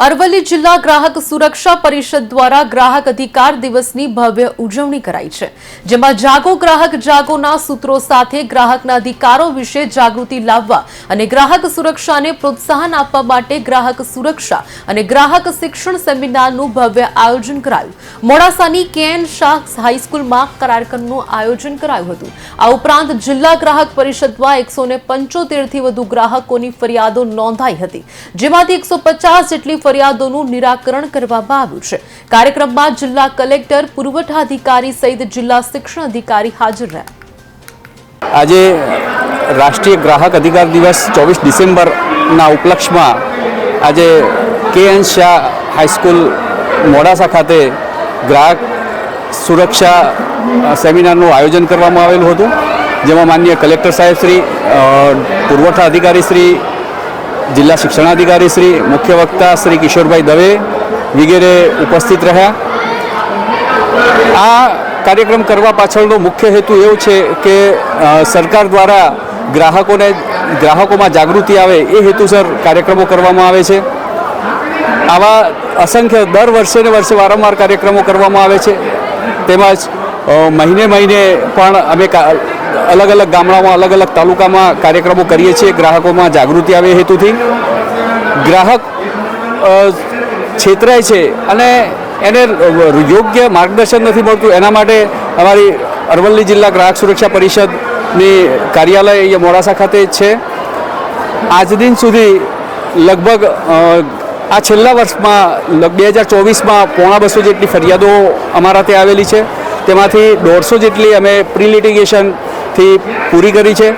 અરવલ્લી જિલ્લા ગ્રાહક સુરક્ષા પરિષદ દ્વારા ગ્રાહક અધિકાર દિવસની ભવ્ય ઉજવણી કરાઈ છે, જેમાં જાગો ગ્રાહક જાગોના સૂત્રો સાથે ગ્રાહકના અધિકારો વિશે જાગૃતિ લાવવા અને ગ્રાહક સુરક્ષાને પ્રોત્સાહન આપવા માટે ગ્રાહક સુરક્ષા અને ગ્રાહક શિક્ષણ સેમિનારનું ભવ્ય આયોજન કરાયું. મોડાસાની કેએન શાહ હાઈસ્કૂલમાં કાર્યક્રમનું આયોજન કરાયું હતું. આ ઉપરાંત જિલ્લા ગ્રાહક પરિષદમાં 175 થી વધુ ગ્રાહકોની ફરિયાદો નોંધાઈ હતી, જેમાંથી 150 જેટલી ફરિયાદોનું નિરાકરણ કરવામાં આવ્યું છે. કાર્યક્રમમાં જિલ્લા કલેક્ટર, પુરવઠા અધિકારી સહિત જિલ્લા શિક્ષણ અધિકારી હાજર રહ્યા. આજે રાષ્ટ્રીય ગ્રાહક અધિકાર દિવસ 24 ડિસેમ્બરના ઉપલક્ષમાં આજે કેએન શાહ હાઈસ્કૂલ મોડાસા ખાતે ગ્રાહક સુરક્ષા સેમિનારનું આયોજન કરવામાં આવેલું હતું, જેમાં માનનીય કલેક્ટર સાહેબ શ્રી, પુરવઠા અધિકારી શ્રી, જિલ્લા શિક્ષણાધિકારી શ્રી, મુખ્ય વક્તા શ્રી કિશોરભાઈ દવે વગેરે ઉપસ્થિત રહ્યા. આ કાર્યક્રમ કરવા પાછળનો મુખ્ય હેતુ એવો છે કે સરકાર દ્વારા ગ્રાહકોમાં જાગૃતિ આવે એ હેતુસર કાર્યક્રમો કરવામાં આવે છે. આવા અસંખ્ય દર વર્ષે વારંવાર કાર્યક્રમો કરવામાં આવે છે. તેમજ મહિને પણ અમે અલગ અલગ ગામડામાં, અલગ અલગ તાલુકામાં કાર્યક્રમો કરીએ છીએ ગ્રાહકોમાં જાગૃતિ આવે એ હેતુથી. ગ્રાહક છેતરાય છે અને એને યોગ્ય માર્ગદર્શન નથી મળતું, એના માટે અમારી અરવલ્લી જિલ્લા ગ્રાહક સુરક્ષા પરિષદની કાર્યાલય અહીંયા મોડાસા ખાતે છે. આજ દિન સુધી લગભગ આ છેલ્લા વર્ષમાં 2024માં 250 જેટલી ફરિયાદો અમારા ત્યાં આવેલી છે. તેમાંથી 150 જેટલી અમે પ્રી લિટિગેશનથી પૂરી કરી છે.